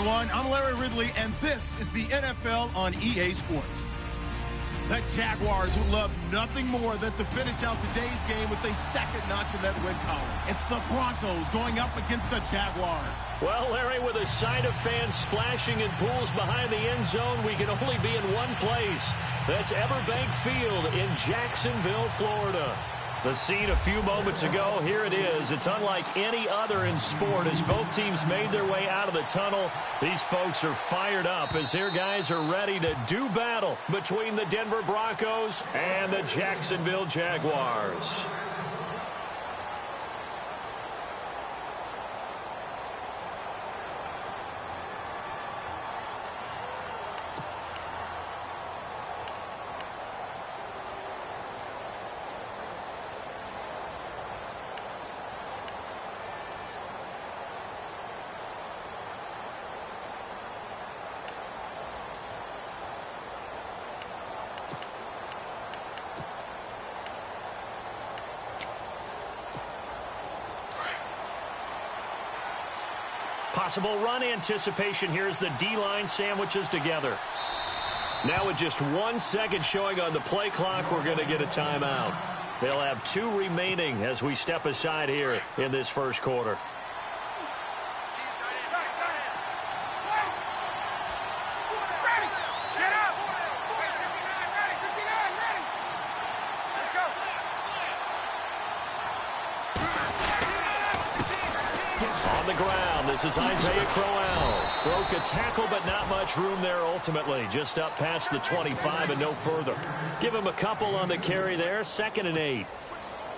everyone. I'm Larry Ridley, and this is the NFL on EA Sports. The Jaguars would love nothing more than to finish out today's game with a second notch in that win column. It's the Broncos going up against the Jaguars. Well, Larry, with a sight of fans splashing in pools behind the end zone, we can only be in one place. That's Everbank Field in Jacksonville, Florida. The scene a few moments ago, here it is. It's unlike any other in sport as both teams made their way out of the tunnel. These folks are fired up as their guys are ready to do battle between the Denver Broncos and the Jacksonville Jaguars. Possible run anticipation here as the D-line sandwiches together. Now with just 1 second showing on the play clock, we're going to get a timeout. They'll have 2 remaining as we step aside here in this first quarter. On the ground, this is Isaiah Crowell. Broke a tackle, but not much room there ultimately. Just up past the 25 and no further. Give him a couple on the carry there. 2nd and 8.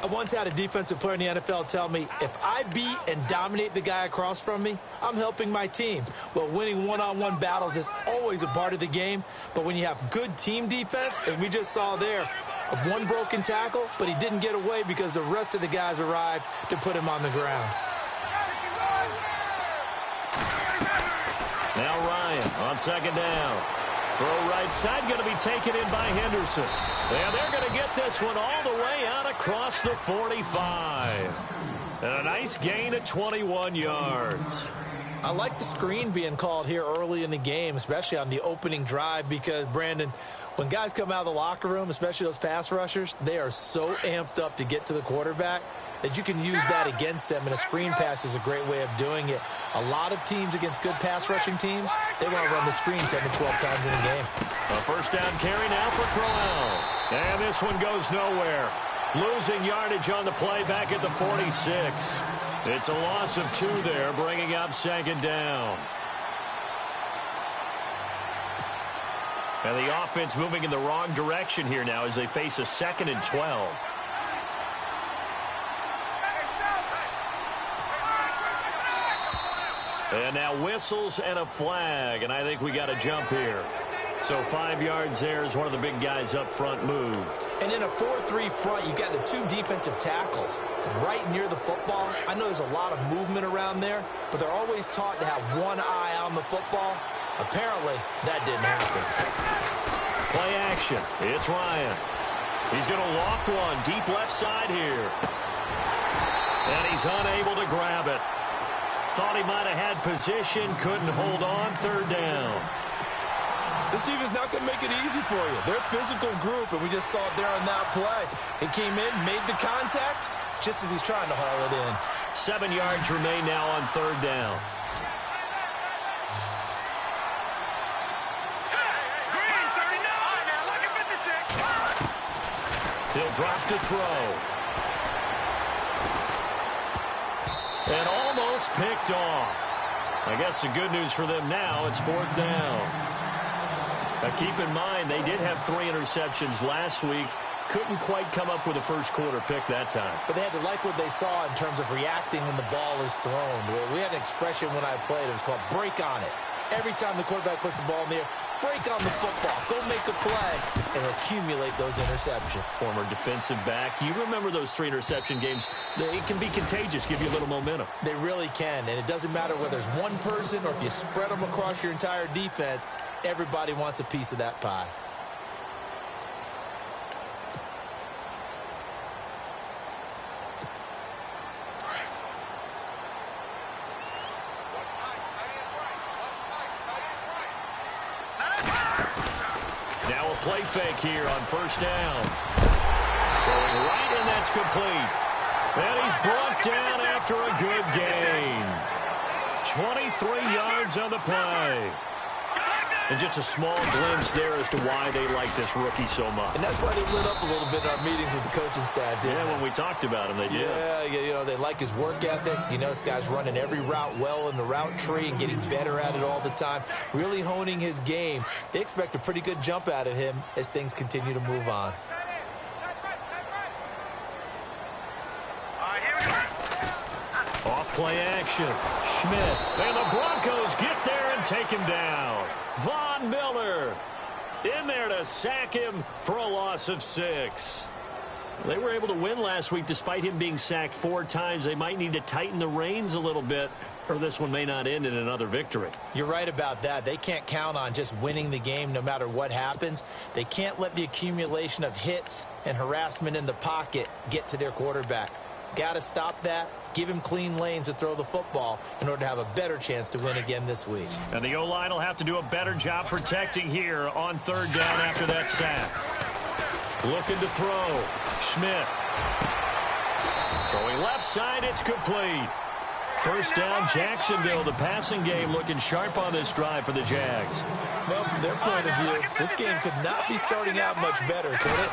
I once had a defensive player in the NFL tell me, if I beat and dominate the guy across from me, I'm helping my team. Well, winning one-on-one battles is always a part of the game, but when you have good team defense, as we just saw there, one broken tackle, but he didn't get away because the rest of the guys arrived to put him on the ground. Now Ryan on 2nd down. Throw right side, going to be taken in by Henderson. And they're going to get this one all the way out across the 45. And a nice gain of 21 yards. I like the screen being called here early in the game, especially on the opening drive, because, Brandon, when guys come out of the locker room, especially those pass rushers, they are so amped up to get to the quarterback that you can use that against them, and a screen pass is a great way of doing it. A lot of teams against good pass rushing teams, they want to run the screen 10 to 12 times in a game. A first down carry now for Crowell. And this one goes nowhere. Losing yardage on the play back at the 46. It's a loss of 2 there, bringing up 2nd down. And the offense moving in the wrong direction here now as they face a 2nd and 12. And now whistles and a flag, and I think we got a jump here. So 5 yards there as one of the big guys up front moved. And in a 4-3 front, you got the 2 defensive tackles right near the football. I know there's a lot of movement around there, but they're always taught to have one eye on the football. Apparently, that didn't happen. Play action. It's Ryan. He's going to loft one deep left side here. And he's unable to grab it. Thought he might have had position, couldn't hold on. 3rd down. This team is not going to make it easy for you. They're a physical group, and we just saw it there on that play. He came in, made the contact, just as he's trying to haul it in. 7 yards remain now on 3rd down. He'll drop to throw. And almost picked off. I guess the good news for them now, it's 4th down. Now keep in mind, they did have 3 interceptions last week. Couldn't quite come up with a first quarter pick that time. But they had to like what they saw in terms of reacting when the ball is thrown. We had an expression when I played. It was called break on it. Every time the quarterback puts the ball in the air, break on the football. Go make a play and accumulate those interceptions. Former defensive back. You remember those 3 interception games. It can be contagious, give you a little momentum. They really can, and it doesn't matter whether it's one person or if you spread them across your entire defense. Everybody wants a piece of that pie. fake here on first down. Throwing right, and that's complete. And he's brought down after a good gain. 23 yards on the play. And just a small glimpse there as to why they like this rookie so much. And that's why they lit up a little bit in our meetings with the coaching staff, didn't they? When we talked about him, they did. Yeah, they like his work ethic. You know, this guy's running every route well in the route tree and getting better at it all the time, really honing his game. They expect a pretty good jump out of him as things continue to move on. Off play action. Schmidt. And the Broncos get there and take him down. Von Miller in there to sack him for a loss of 6. They were able to win last week despite him being sacked 4 times. They might need to tighten the reins a little bit, or this one may not end in another victory. You're right about that. They can't count on just winning the game no matter what happens. They can't let the accumulation of hits and harassment in the pocket get to their quarterback. Got to stop that. Give him clean lanes to throw the football in order to have a better chance to win again this week. And the O-line will have to do a better job protecting here on third down after that sack. Looking to throw. Schmidt. Throwing left side, it's complete. First down, Jacksonville. The passing game looking sharp on this drive for the Jags. Well, from their point of view, this game could not be starting out much better, could it?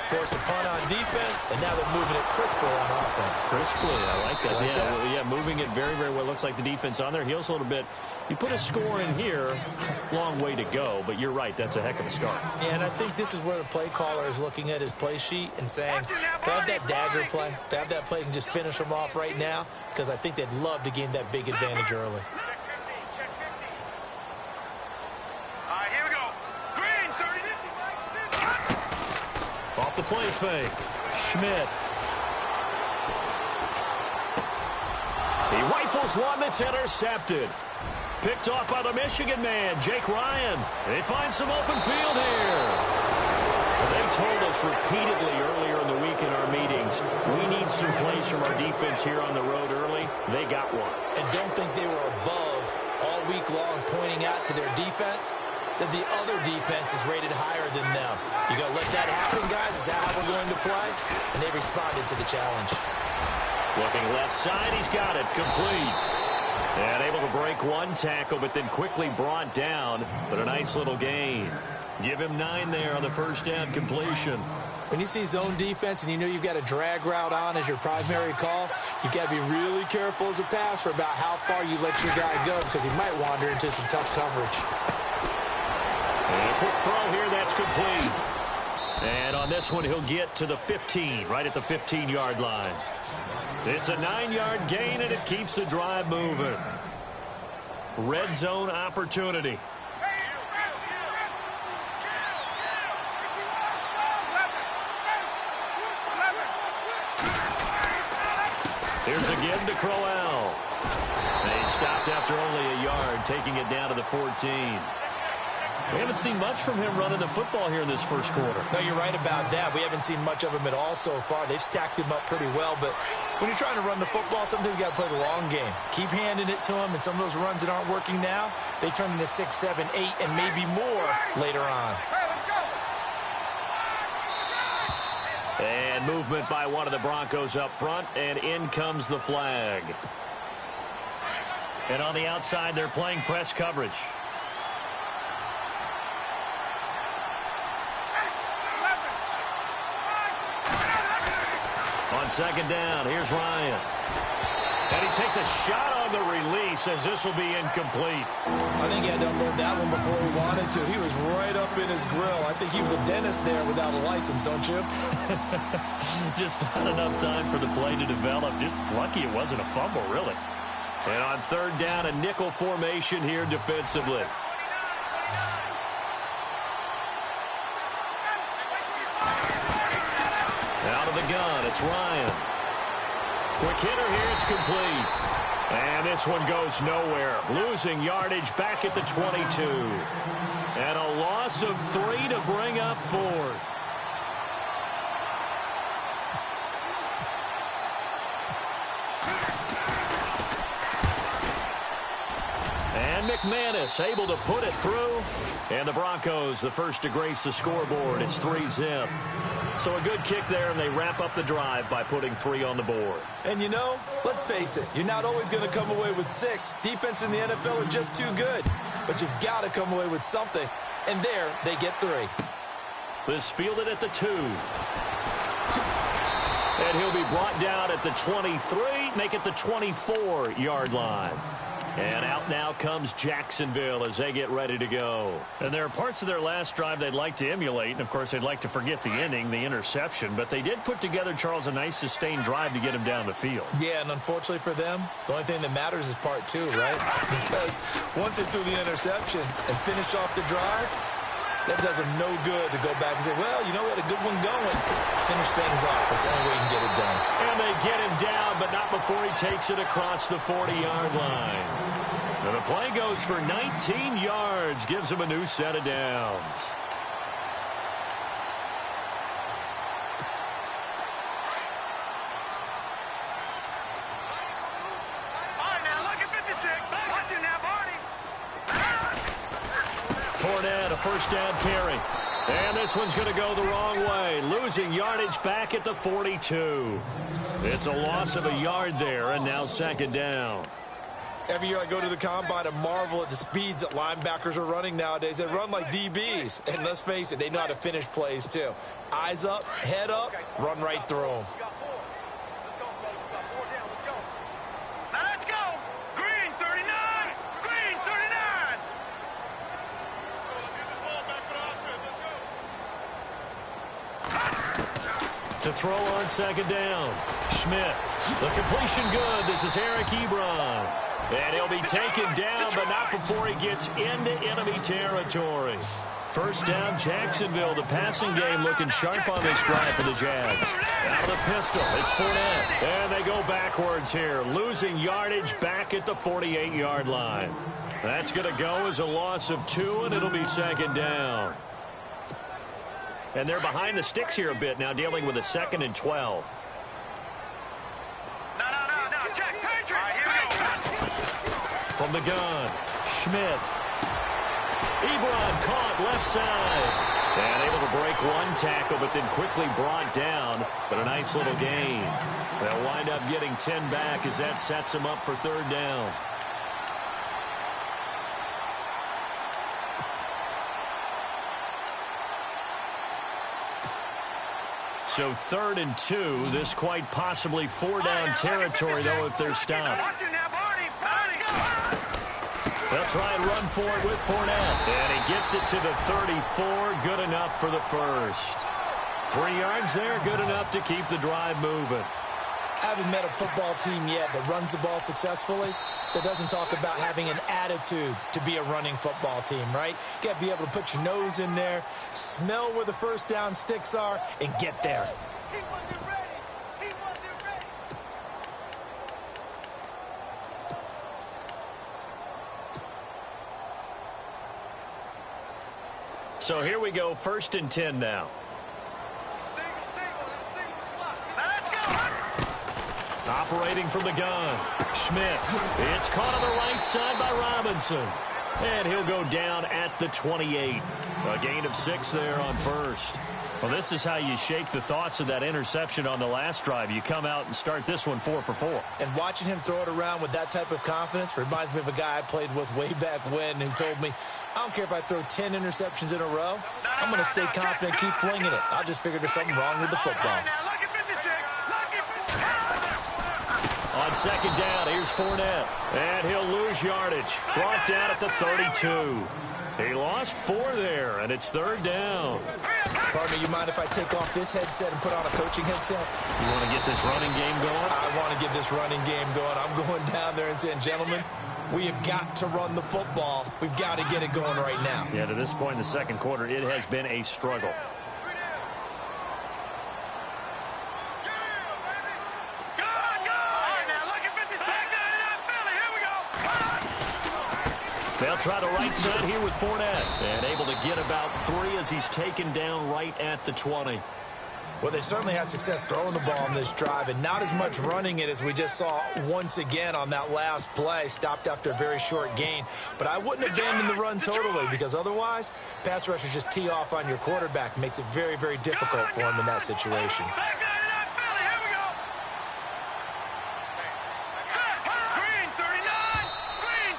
Force a punt on defense, and now they're moving it crisply on offense. Crisply, I like that. Yeah, moving it very, very well. Looks like the defense on their heels a little bit. You put a score in here, long way to go, but you're right, that's a heck of a start. Yeah, and I think this is where the play caller is looking at his play sheet and saying, to have that dagger play, to have that play and just finish them off right now, because I think they'd love to gain that big advantage early. Off the play fake. Schmidt. He rifles one that's intercepted. Picked off by the Michigan man, Jake Ryan. They find some open field here. They told us repeatedly earlier in the week in our meetings, we need some plays from our defense here on the road early. They got one. And don't think they were above all week long pointing out to their defense that the other defense is rated higher than them. You going to let that happen, guys? Is that how we're going to play? And they responded to the challenge. Looking left side, he's got it. Complete. And able to break one tackle, but then quickly brought down. But a nice little gain. Give him 9 there on the first down completion. When you see zone defense and you know you've got a drag route on as your primary call, you've got to be really careful as a passer about how far you let your guy go because he might wander into some tough coverage. And a quick throw here, that's complete. And on this one, he'll get to the 15, right at the 15-yard line. It's a 9-yard gain, and it keeps the drive moving. Red zone opportunity. Here's again to Crowell. They stopped after only a yard, taking it down to the 14. We haven't seen much from him running the football here in this first quarter. No, you're right about that. We haven't seen much of him at all so far. They've stacked him up pretty well, but when you're trying to run the football, sometimes you got to play the long game. Keep handing it to him, and some of those runs that aren't working now, they turn into 6, 7, 8, and maybe more later on. And movement by one of the Broncos up front, and in comes the flag. And on the outside, they're playing press coverage. On second down, here's Ryan. And he takes a shot on the release as this will be incomplete. I think he had to unload that one before he wanted to. He was right up in his grill. I think he was a dentist there without a license, don't you? Just not enough time for the play to develop. Just lucky it wasn't a fumble, really. And on third down, a nickel formation here defensively. Out of the gun, it's Ryan. Quick hitter here, it's complete. And this one goes nowhere. Losing yardage back at the 22. And a loss of 3 to bring up 4th. And McManus able to put it through. And the Broncos, the first to grace the scoreboard. It's 3-zip. So a good kick there, and they wrap up the drive by putting 3 on the board. And you know, let's face it, you're not always going to come away with 6. Defense in the NFL are just too good. But you've got to come away with something. And there, they get 3. This fielded at the 2. And he'll be brought down at the 23, make it the 24-yard line. And out now comes Jacksonville as they get ready to go. And there are parts of their last drive they'd like to emulate. And, of course, they'd like to forget the inning, the interception. But they did put together, Charles, a nice sustained drive to get him down the field. Yeah, and unfortunately for them, the only thing that matters is part 2, right? Because once they threw the interception and finished off the drive, that does them no good to go back and say, well, you know, we had a good one going. Finish things off. That's the only way you can get it done. And they get him down, but not before he takes it across the 40-yard line. And the play goes for 19 yards, gives him a new set of downs. Fournette, a first down carry. And this one's going to go the wrong way. Losing yardage back at the 42. It's a loss of a yard there, and now second down. Every year I go to the combine and marvel at the speeds that linebackers are running nowadays. They run like DBs. And let's face it, they know how to finish plays too. Eyes up, head up, run right through them. To throw on second down. Schmidt. The completion good. This is Eric Ebron. And he'll be taken down, but not before he gets into enemy territory. First down, Jacksonville. The passing game looking sharp on this drive for the Jags. Out of the pistol, it's Fournette. And they go backwards here. Losing yardage back at the 48-yard line. That's going to go as a loss of 2, and it'll be second down. And they're behind the sticks here a bit now, dealing with a 2nd and 12. No. Check. Patriot. Here we go. From the gun, Schmidt. Ebron caught left side. And able to break one tackle, but then quickly brought down. But a nice little gain. They'll wind up getting 10 back as that sets them up for third down. So 3rd and 2. This quite possibly 4-down territory, though, if they're stopped. They'll try and run for it with Fournette. And he gets it to the 34. Good enough for the first. 3 yards there, good enough to keep the drive moving. I haven't met a football team yet that runs the ball successfully that doesn't talk about having an attitude to be a running football team, right? You got to be able to put your nose in there, smell where the first down sticks are, and get there. So here we go, 1st and 10 now. Operating from the gun, Schmidt. It's caught on the right side by Robinson. And he'll go down at the 28. A gain of 6 there on first. Well, this is how you shake the thoughts of that interception on the last drive. You come out and start this one 4 for 4. And watching him throw it around with that type of confidence reminds me of a guy I played with way back when who told me, I don't care if I throw 10 interceptions in a row. I'm going to stay confident, keep flinging it. I just figured there's something wrong with the football. On second down, here's Fournette. And he'll lose yardage. Brought down at the 32. He lost 4 there, and it's 3rd down. Partner, you mind if I take off this headset and put on a coaching headset? You want to get this running game going? I want to get this running game going. I'm going down there and saying, gentlemen, we have got to run the football. We've got to get it going right now. Yeah, to this point in the second quarter, it has been a struggle. They'll try the right side here with Fournette. And able to get about 3 as he's taken down right at the 20. Well, they certainly had success throwing the ball on this drive and not as much running it as we just saw once again on that last play. Stopped after a very short gain. But I wouldn't abandon the run totally because otherwise, pass rushers just tee off on your quarterback. Makes it very, very difficult for him in that situation.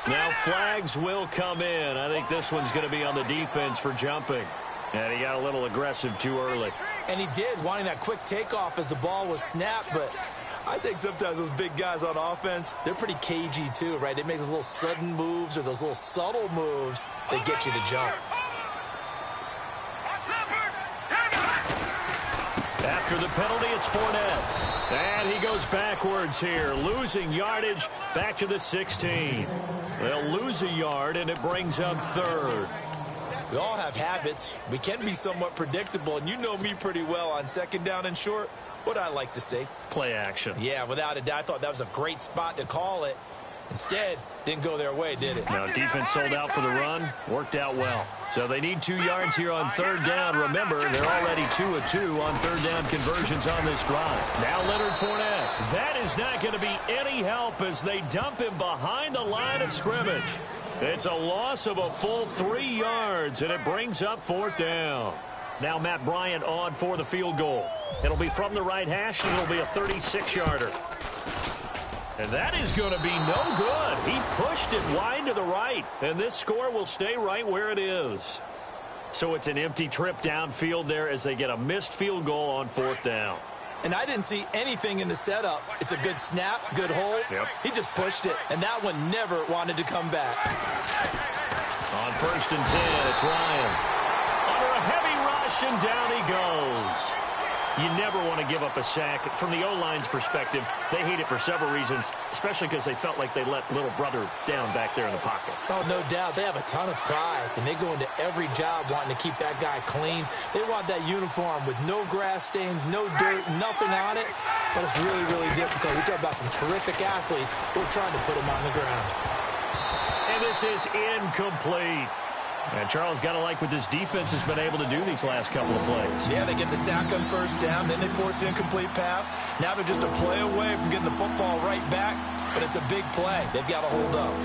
Now flags will come in. I think this one's going to be on the defense for jumping. And he got a little aggressive too early. And he did, wanting that quick takeoff as the ball was snapped. But I think sometimes those big guys on offense, they're pretty cagey too, right? They make those little sudden moves or those little subtle moves that get you to jump. After the penalty, it's Fournette. And he goes backwards here, losing yardage back to the 16. They'll lose a yard, and it brings up third. We all have habits. We can be somewhat predictable, and you know me pretty well on second down and short. What I like to say? Play action. Yeah, without a doubt. I thought that was a great spot to call it. Instead, didn't go their way, did it? Now, defense sold out for the run. Worked out well. So they need 2 yards here on third down. Remember, they're already 2 of 2 on third down conversions on this drive. Now Leonard Fournette. That is not going to be any help as they dump him behind the line of scrimmage. It's a loss of a full 3 yards, and it brings up fourth down. Now Matt Bryant on for the field goal. It'll be from the right hash, and it'll be a 36-yarder. And that is going to be no good. He pushed it wide to the right, and this score will stay right where it is. So it's an empty trip downfield there as they get a missed field goal on fourth down. And I didn't see anything in the setup. It's a good snap, good hold. Yep. He just pushed it, and that one never wanted to come back. On first and 10, it's Ryan. Under a heavy rush, and down he goes. You never want to give up a sack. From the O-line's perspective, they hate it for several reasons, especially because they felt like they let little brother down back there in the pocket. Oh, no doubt. They have a ton of pride, and they go into every job wanting to keep that guy clean. They want that uniform with no grass stains, no dirt, nothing on it, but it's really, really difficult. We talk about some terrific athletes. We're trying to put them on the ground. And this is incomplete. And Charles got to like what this defense has been able to do these last couple of plays. Yeah, they get the sack on first down, then they force an incomplete pass. Now they're just a play away from getting the football right back, but it's a big play. They've got to hold up.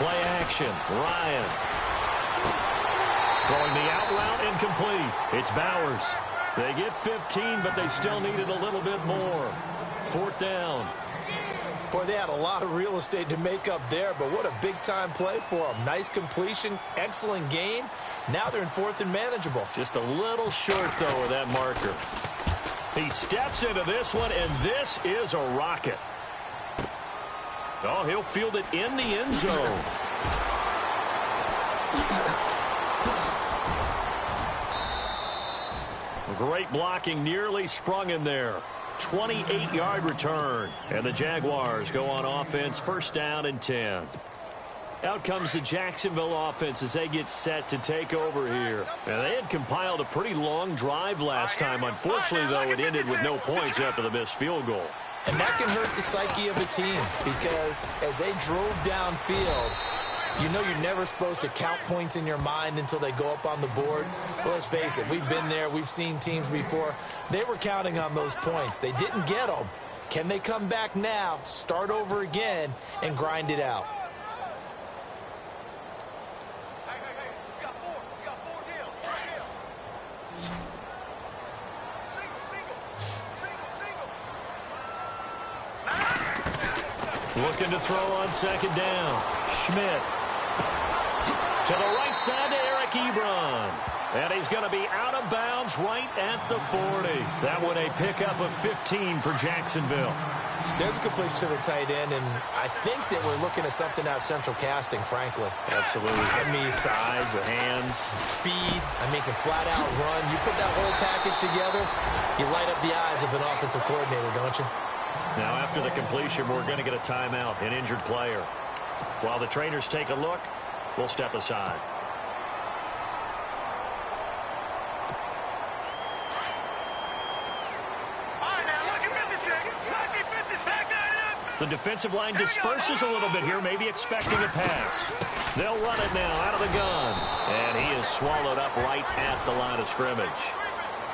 Play action, Ryan. Throwing the out route incomplete. It's Bowers. They get 15, but they still needed a little bit more. Fourth down. Boy, they had a lot of real estate to make up there, but what a big-time play for them. Nice completion, excellent gain. Now they're in fourth and manageable. Just a little short, though, of that marker. He steps into this one, and this is a rocket. Oh, he'll field it in the end zone. Great blocking, nearly sprung him there. 28-yard return, and the Jaguars go on offense, first down and 10. Out comes the Jacksonville offense as they get set to take over here. And they had compiled a pretty long drive last time. Unfortunately, though, it ended with no points after the missed field goal. And that can hurt the psyche of a team because as they drove downfield, you know you're never supposed to count points in your mind until they go up on the board. But let's face it, we've been there. We've seen teams before. They were counting on those points. They didn't get them. Can they come back now, start over again, and grind it out? Looking to throw on second down. Schmidt. To the right side to Eric Ebron. And he's going to be out of bounds right at the 40. That one a pickup of 15 for Jacksonville. There's a completion to the tight end, and I think that we're looking at something out of central casting, frankly. Absolutely. I mean, size, the hands. Speed. I mean, can flat out run. You put that whole package together, you light up the eyes of an offensive coordinator, don't you? Now, after the completion, we're going to get a timeout, an injured player. While the trainers take a look, we'll step aside. The defensive line disperses a little bit here, maybe expecting a pass. They'll run it now out of the gun. And he is swallowed up right at the line of scrimmage.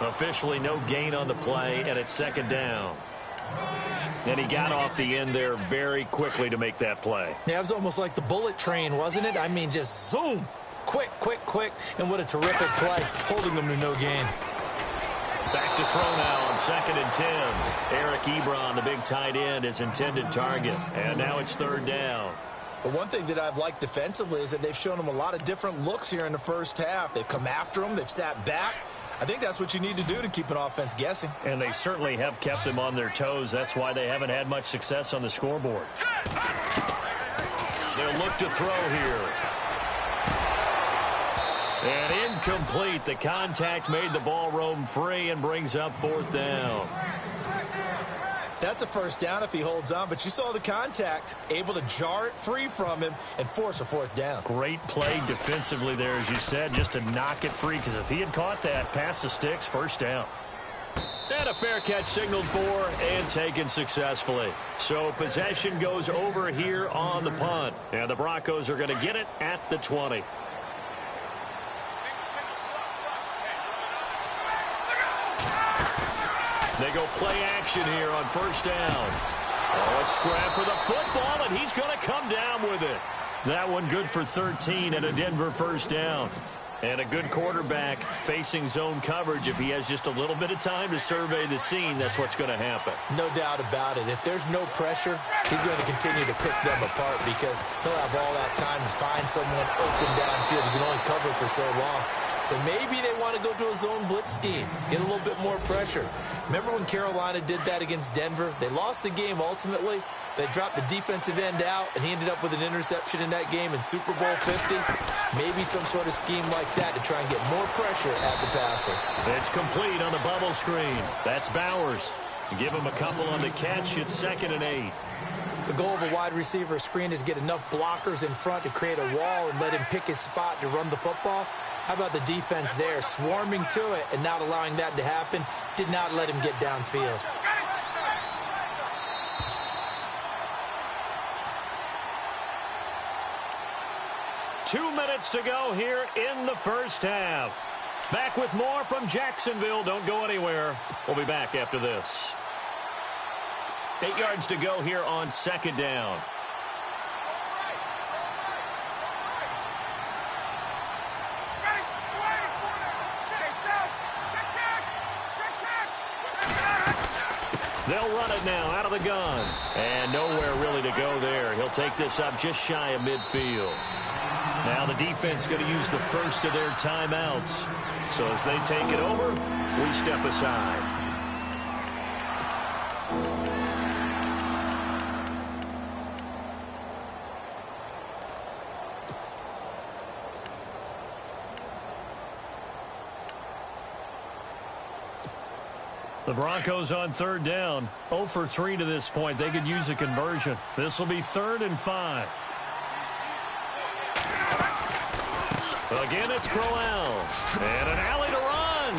Officially no gain on the play, and it's second down. And he got off the end there very quickly to make that play. Yeah, it was almost like the bullet train, wasn't it? I mean, just zoom. Quick, quick, quick. And what a terrific play, holding them to no gain. Back to throw now on 2nd and 10. Eric Ebron, the big tight end, is intended target. And now it's third down. But one thing that I've liked defensively is that they've shown them a lot of different looks here in the first half. They've come after them. They've sat back. I think that's what you need to do to keep an offense guessing. And they certainly have kept them on their toes. That's why they haven't had much success on the scoreboard. They'll look to throw here. And incomplete. The contact made the ball roam free and brings up 4th down. That's a first down if he holds on, but you saw the contact, able to jar it free from him and force a 4th down. Great play defensively there, as you said, just to knock it free, because if he had caught that, past the sticks, first down. And a fair catch signaled for and taken successfully. So possession goes over here on the punt, and the Broncos are going to get it at the 20. They go play action here on first down. Oh, a scrap for the football, and he's going to come down with it. That one good for 13 and a Denver first down. And a good quarterback facing zone coverage. If he has just a little bit of time to survey the scene, that's what's going to happen. No doubt about it. If there's no pressure, he's going to continue to pick them apart because he'll have all that time to find someone open downfield. He can only cover for so long. So maybe they want to go to a zone blitz scheme, get a little bit more pressure. Remember when Carolina did that against Denver? They lost the game ultimately. They dropped the defensive end out, and he ended up with an interception in that game in Super Bowl 50. Maybe some sort of scheme like that to try and get more pressure at the passer. It's complete on the bubble screen. That's Bowers. Give him a couple on the catch. It's 2nd and 8. The goal of a wide receiver screen is get enough blockers in front to create a wall and let him pick his spot to run the football. How about the defense there, swarming to it and not allowing that to happen? Did not let him get downfield. Two minutes to go here in the first half. Back with more from Jacksonville. Don't go anywhere. We'll be back after this. 8 yards to go here on 2nd down. They'll run it now out of the gun. And nowhere really to go there. He'll take this up just shy of midfield. Now the defense going to use the first of their timeouts. So as they take it over, we step aside. The Broncos on 3rd down. 0 for 3 to this point. They could use a conversion. This will be 3rd and 5. Again, it's Crowell. And an alley to run.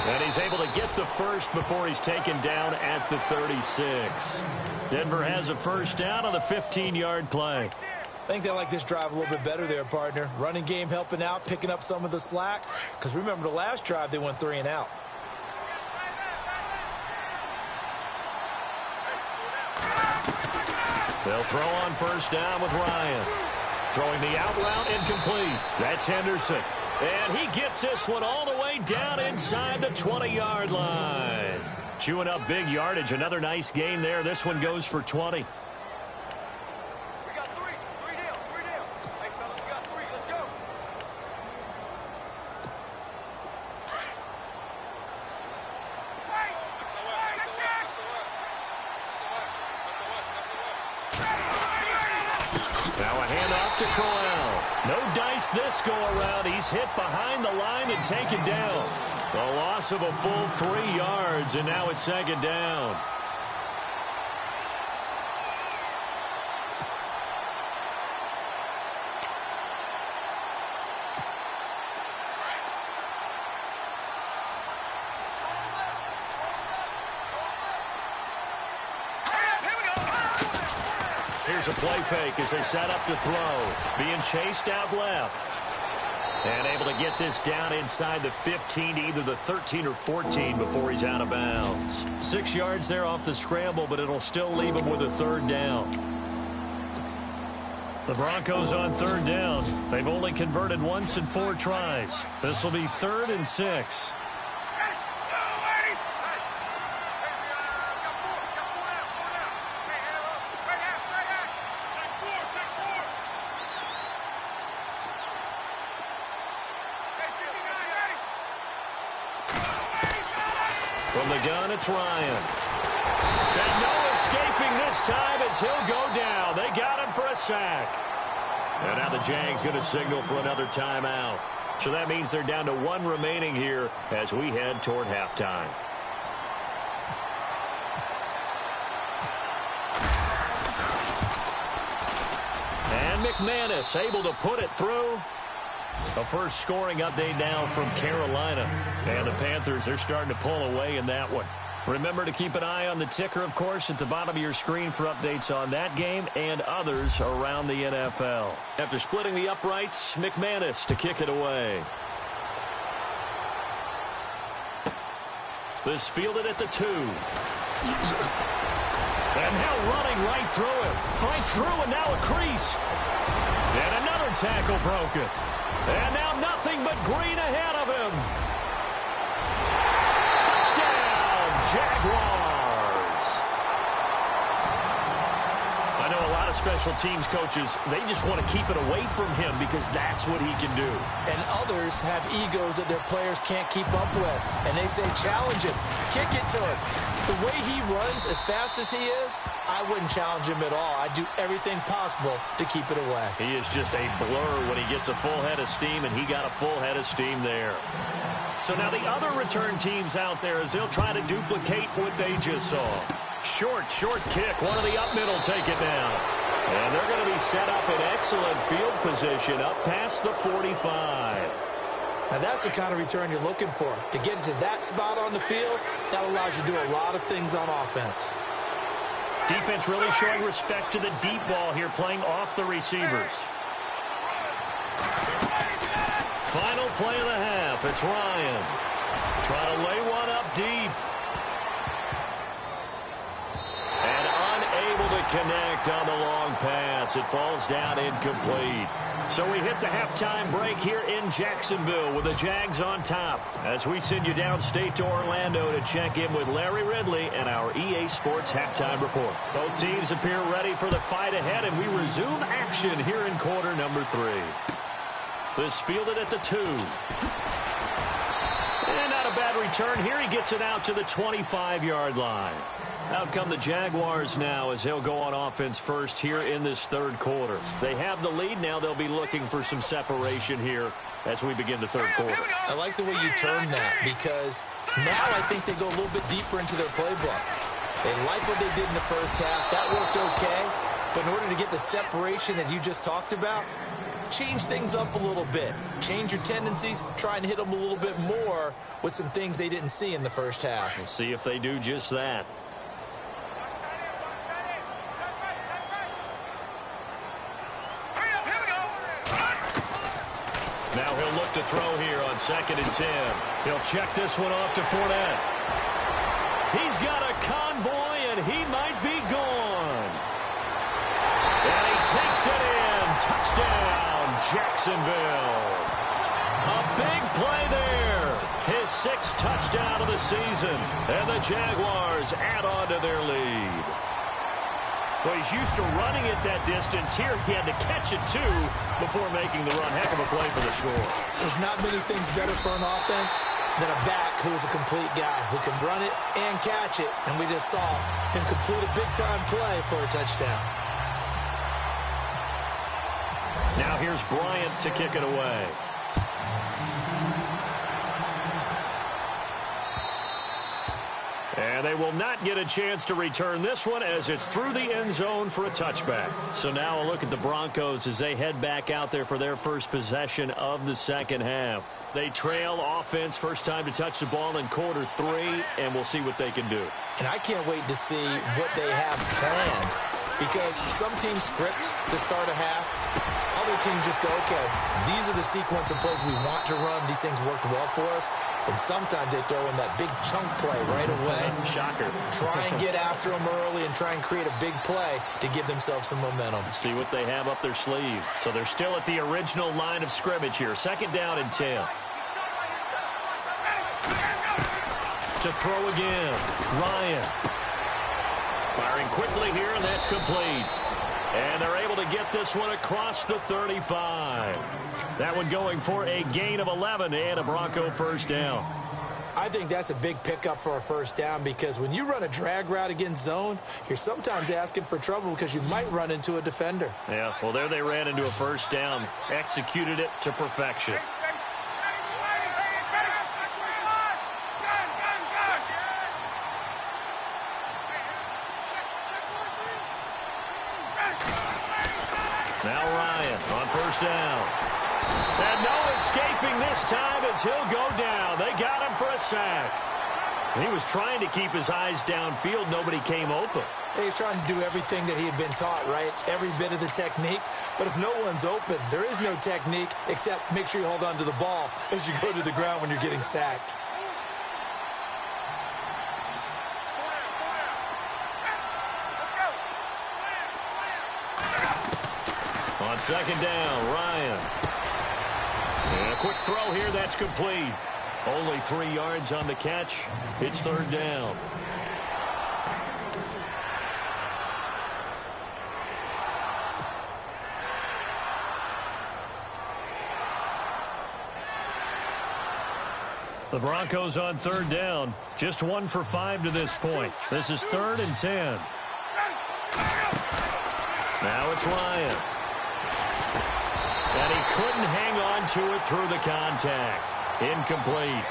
And he's able to get the first before he's taken down at the 36. Denver has a first down on the 15-yard play. I think they like this drive a little bit better there, partner. Running game helping out, picking up some of the slack. Because remember the last drive, they went 3 and out. They'll throw on first down with Ryan. Throwing the out route incomplete. That's Henderson. And he gets this one all the way down inside the 20-yard line. Chewing up big yardage. Another nice gain there. This one goes for 20. We got 3. 3 down. 3 down. Hey, fellas, we got 3. Let's go. Now a handoff to Crowell. No dice this go-around. He's hit behind the line and taken down. A loss of a full 3 yards, and now it's 2nd down. Here's a play fake as they set up to throw. Being chased out left. And able to get this down inside the 15 to either the 13 or 14 before he's out of bounds. 6 yards there off the scramble, but it'll still leave him with a third down. The Broncos on third down. They've only converted once in 4 tries. This will be 3rd and 6. From the gun, it's Ryan. And no escaping this time as he'll go down. They got him for a sack. And now the Jags going to signal for another timeout. So that means they're down to 1 remaining here as we head toward halftime. And McManus able to put it through. A first scoring update now from Carolina. And the Panthers, they're starting to pull away in that one. Remember to keep an eye on the ticker, of course, at the bottom of your screen for updates on that game and others around the NFL. After splitting the uprights, McManus to kick it away. This fielded at the 2. And now running right through it. Fights through and now a crease. And another tackle broken. And now nothing but green ahead of him. Touchdown, Jaguars. I know a lot of special teams coaches, they just want to keep it away from him because that's what he can do. And others have egos that their players can't keep up with. And they say, challenge him, kick it to him. The way he runs as fast as he is, I wouldn't challenge him at all. I'd do everything possible to keep it away. He is just a blur when he gets a full head of steam, and he got a full head of steam there. So now the other return teams out there as they'll try to duplicate what they just saw. Short kick. One of the up middle take it down. And they're going to be set up in excellent field position up past the 45. Now, that's the kind of return you're looking for. To get into that spot on the field, that allows you to do a lot of things on offense. Defense really showing respect to the deep ball here, playing off the receivers. Final play of the half. It's Ryan. Trying to lay one up deep. And unable to connect on the long pass. It falls down incomplete. So we hit the halftime break here in Jacksonville with the Jags on top as we send you downstate to Orlando to check in with Larry Ridley and our EA Sports Halftime Report. Both teams appear ready for the fight ahead, and we resume action here in quarter number 3. This fielded at the 2. And not a bad return here. He gets it out to the 25-yard line. Out come the Jaguars now as they'll go on offense first here in this third quarter. They have the lead now. They'll be looking for some separation here as we begin the third quarter. I like the way you term that because now I think they go a little bit deeper into their playbook. They like what they did in the first half. That worked okay. But in order to get the separation that you just talked about, change things up a little bit. Change your tendencies. Try and hit them a little bit more with some things they didn't see in the first half. We'll see if they do just that. Now he'll look to throw here on 2nd and 10. He'll check this one off to Fournette. He's got a convoy, and he might be gone. And he takes it in. Touchdown, Jacksonville. A big play there. His 6th touchdown of the season. And the Jaguars add on to their lead. Well, he's used to running it that distance. Here he had to catch it, too, before making the run. Heck of a play for the score. There's not many things better for an offense than a back who is a complete guy who can run it and catch it. And we just saw him complete a big-time play for a touchdown. Now here's Bryant to kick it away. And they will not get a chance to return this one as it's through the end zone for a touchback. So now a look at the Broncos as they head back out there for their first possession of the second half. They trail offense, first time to touch the ball in quarter 3, and we'll see what they can do. And I can't wait to see what they have planned because some teams script to start a half. Other teams just go, okay, these are the sequence of plays we want to run. These things worked well for us. And sometimes they throw in that big chunk play right away. Shocker. Try and get after them early and try and create a big play to give themselves some momentum. See what they have up their sleeve. So they're still at the original line of scrimmage here. 2nd down and 10. To throw again. Ryan. Firing quickly here, and that's complete. And they're able to get this one across the 35. That one going for a gain of 11 and a Bronco first down. I think that's a big pickup for a first down because when you run a drag route against zone, you're sometimes asking for trouble because you might run into a defender. Yeah, well, there they ran into a first down. Executed it to perfection. Now Ryan on first down. And no escaping this time as he'll go down. They got him for a sack. He was trying to keep his eyes downfield. Nobody came open. He's trying to do everything that he had been taught, right? Every bit of the technique. But if no one's open, there is no technique except make sure you hold on to the ball as you go to the ground when you're getting sacked. On 2nd down, Ryan. And a quick throw here, that's complete. Only 3 yards on the catch. It's 3rd down. The Broncos on 3rd down. Just 1 for 5 to this point. This is 3rd and 10. Now it's Ryan. And he couldn't hang on to it through the contact. Incomplete.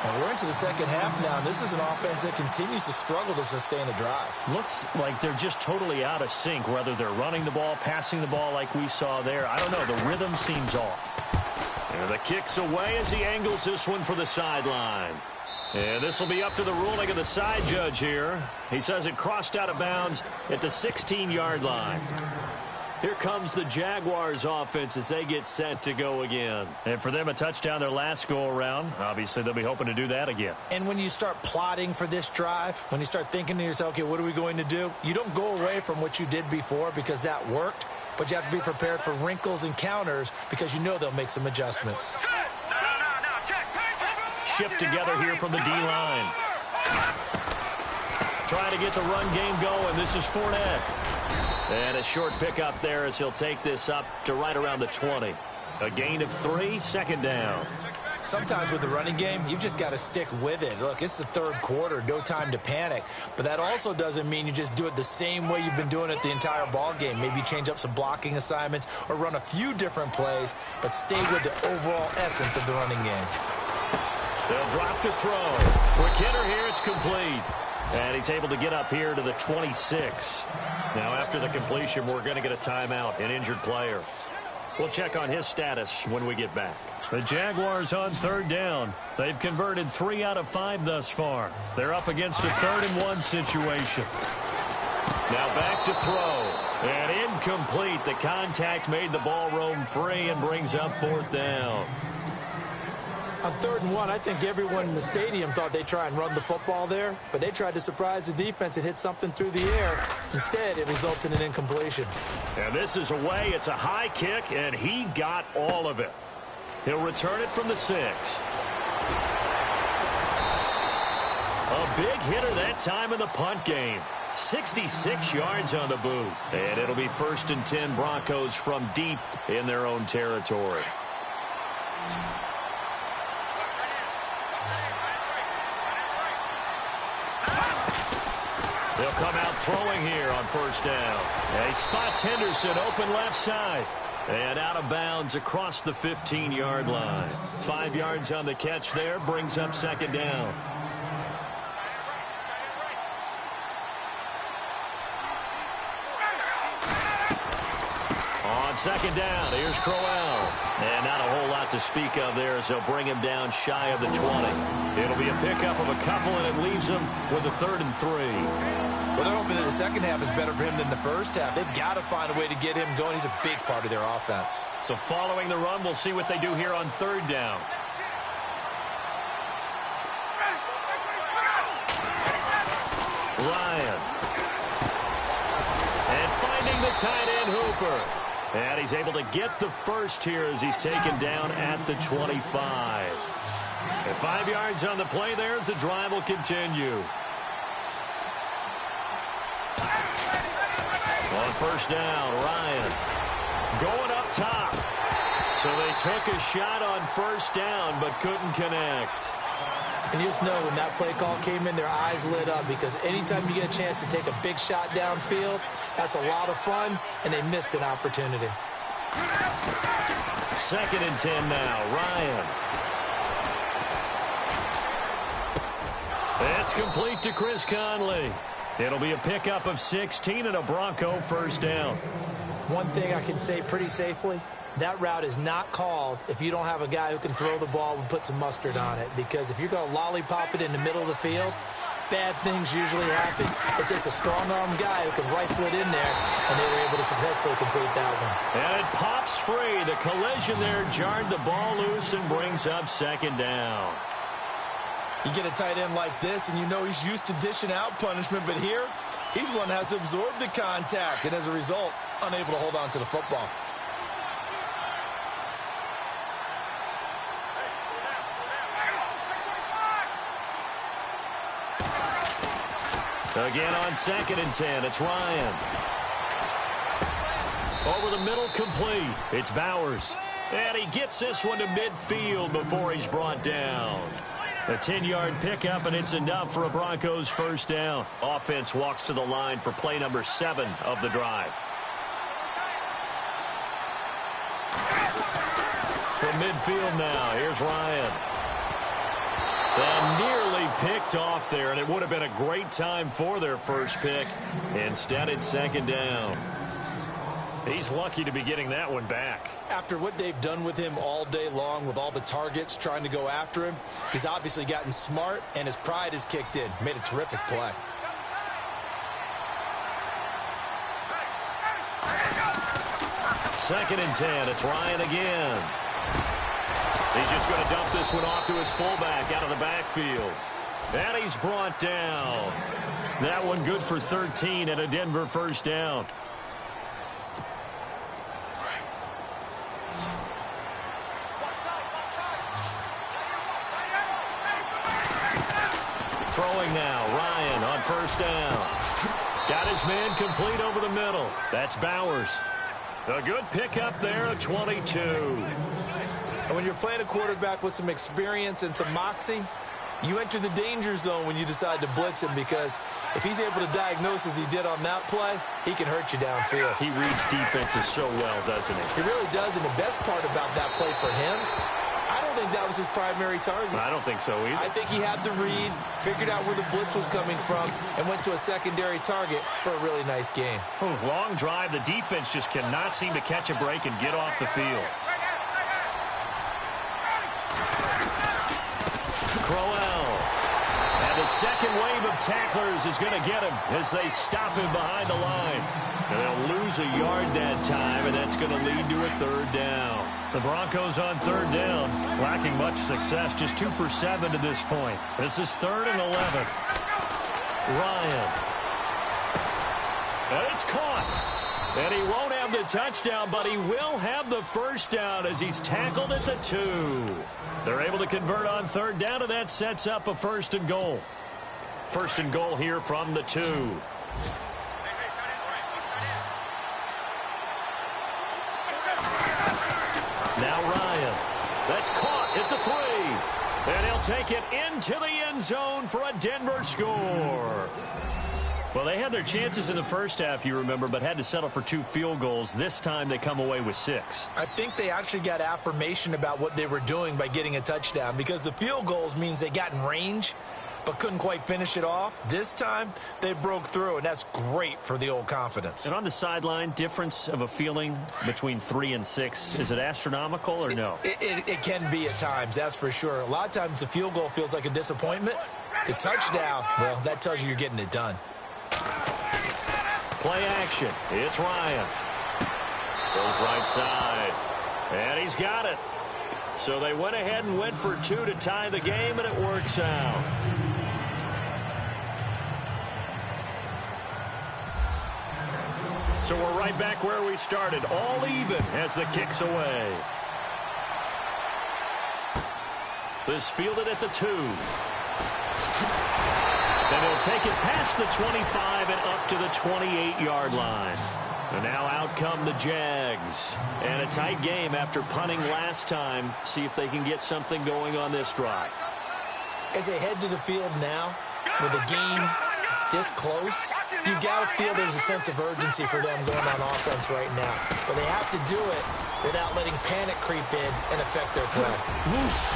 And we're into the second half now, and this is an offense that continues to struggle to sustain a drive. Looks like they're just totally out of sync, whether they're running the ball, passing the ball like we saw there. I don't know. The rhythm seems off. And the kick's away as he angles this one for the sideline. And this will be up to the ruling of the side judge here. He says it crossed out of bounds at the 16-yard line. Here comes the Jaguars offense as they get set to go again. And for them, a touchdown their last go-around. Obviously, they'll be hoping to do that again. And when you start plotting for this drive, when you start thinking to yourself, okay, what are we going to do? You don't go away from what you did before because that worked, but you have to be prepared for wrinkles and counters because you know they'll make some adjustments. Shift together here from the D-line. Trying to get the run game going. This is Fournette. And a short pickup there as he'll take this up to right around the 20. A gain of 3, 2nd down. Sometimes with the running game, you've just got to stick with it. Look, it's the 3rd quarter, no time to panic. But that also doesn't mean you just do it the same way you've been doing it the entire ball game. Maybe change up some blocking assignments or run a few different plays, but stay with the overall essence of the running game. They'll drop the throw. Quick hitter here, it's complete. And he's able to get up here to the 26. Now, after the completion, we're going to get a timeout, an injured player. We'll check on his status when we get back. The Jaguars on 3rd down. They've converted 3 out of 5 thus far. They're up against a 3rd and 1 situation. Now back to throw. And incomplete. The contact made the ball roam free and brings up 4th down. On 3rd and 1, I think everyone in the stadium thought they'd try and run the football there, but they tried to surprise the defense and hit something through the air. Instead, it results in an incompletion. And this is away. It's a high kick, and he got all of it. He'll return it from the 6. A big hitter that time in the punt game. 66 yards on the boot. And it'll be 1st and 10 Broncos from deep in their own territory. They'll come out throwing here on 1st down. And he spots Henderson open left side. And out of bounds across the 15-yard line. 5 yards on the catch there, brings up 2nd down. On second down. Here's Crowell. And not a whole lot to speak of there as they'll bring him down shy of the 20. It'll be a pickup of a couple, and it leaves him with a 3rd and 3. Well, they're hoping that the second half is better for him than the first half. They've got to find a way to get him going. He's a big part of their offense. So following the run, we'll see what they do here on 3rd down. Ryan. And finding the tight end Hooper. And he's able to get the first here as he's taken down at the 25. And 5 yards on the play there as the drive will continue. On 1st down, Ryan going up top. So they took a shot on 1st down but couldn't connect. And you just know when that play call came in, their eyes lit up, because anytime you get a chance to take a big shot downfield, that's a lot of fun, and they missed an opportunity. 2nd and 10 now, Ryan. It's complete to Chris Conley. It'll be a pickup of 16 and a Bronco 1st down. One thing I can say pretty safely, that route is not called if you don't have a guy who can throw the ball and put some mustard on it. Because if you're going to lollipop it in the middle of the field, bad things usually happen. It takes a strong-arm guy who can rifle it in there, and they were able to successfully complete that one. And it pops free. The collision there jarred the ball loose and brings up 2nd down. You get a tight end like this, and you know he's used to dishing out punishment, but here, he's one that has to absorb the contact, and as a result, unable to hold on to the football. Again on 2nd and 10, it's Ryan. Over the middle, complete. It's Bowers. And he gets this one to midfield before he's brought down. A 10-yard pickup, and it's enough for a Broncos 1st down. Offense walks to the line for play number 7 of the drive. From midfield now, here's Ryan. And nearly picked off there, and it would have been a great time for their first pick. Instead, it's 2nd down. He's lucky to be getting that one back. After what they've done with him all day long, with all the targets trying to go after him, he's obviously gotten smart, and his pride has kicked in. Made a terrific play. Second and 10, it's Ryan again. He's just going to dump this one off to his fullback out of the backfield. And he's brought down. That one good for 13 and a Denver 1st down. Throwing now, Ryan on 1st down. Got his man complete over the middle. That's Bowers. A good pickup there at 22. And when you're playing a quarterback with some experience and some moxie, you enter the danger zone when you decide to blitz him, because if he's able to diagnose as he did on that play, he can hurt you downfield. He reads defenses so well, doesn't he? He really does, and the best part about that play for him, I don't think that was his primary target. I don't think so either. I think he had the read, figured out where the blitz was coming from, and went to a secondary target for a really nice game. Long drive. The defense just cannot seem to catch a break and get off the field. Crowell. And the second wave of tacklers is going to get him as they stop him behind the line. And they'll lose a yard that time, and that's going to lead to a 3rd down. The Broncos on 3rd down, lacking much success, just 2 for 7 to this point. This is 3rd and 11. Ryan. And it's caught. And he won't have the touchdown, but he will have the 1st down as he's tackled at the 2. They're able to convert on 3rd down, and that sets up a 1st and goal. 1st and goal here from the 2. Now Ryan. That's caught at the 3. And he'll take it into the end zone for a Denver score. Well, they had their chances in the first half, you remember, but had to settle for 2 field goals. This time they come away with 6. I think they actually got affirmation about what they were doing by getting a touchdown, because the field goals means they got in range. but couldn't quite finish it off. This time, they broke through, and that's great for the old confidence. And on the sideline, difference of a feeling between 3 and 6, is it astronomical or no? It can be at times, that's for sure. A lot of times the field goal feels like a disappointment. The touchdown, well, that tells you you're getting it done. Play action. It's Ryan. Goes right side. And he's got it. So they went ahead and went for 2 to tie the game, and it works out. So we're right back where we started. All even as the kick's away. This fielded at the 2. Then he'll take it past the 25 and up to the 28-yard line. And now out come the Jags. And a tight game after punting last time. See if they can get something going on this drive. As they head to the field now, with the game this close, you got to feel there's a sense of urgency for them going on offense right now. But they have to do it without letting panic creep in and affect their play. Whoosh!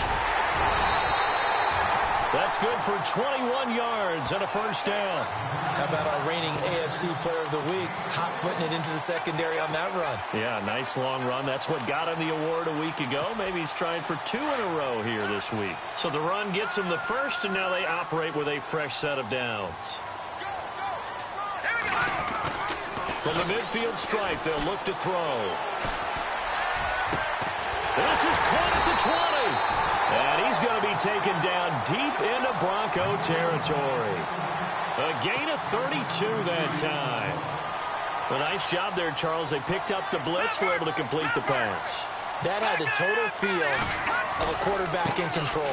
That's good for 21 yards and a first down. How about our reigning AFC Player of the Week, hot-footing it into the secondary on that run? Yeah, nice long run. That's what got him the award a week ago. Maybe he's trying for 2 in a row here this week. So the run gets him the first, and now they operate with a fresh set of downs. From the midfield stripe, they'll look to throw. This is caught at the 20. And he's going to be taken down deep into Bronco territory. A gain of 32 that time. A nice job there, Charles. They picked up the blitz, were able to complete the pass. That had the total feel of a quarterback in control.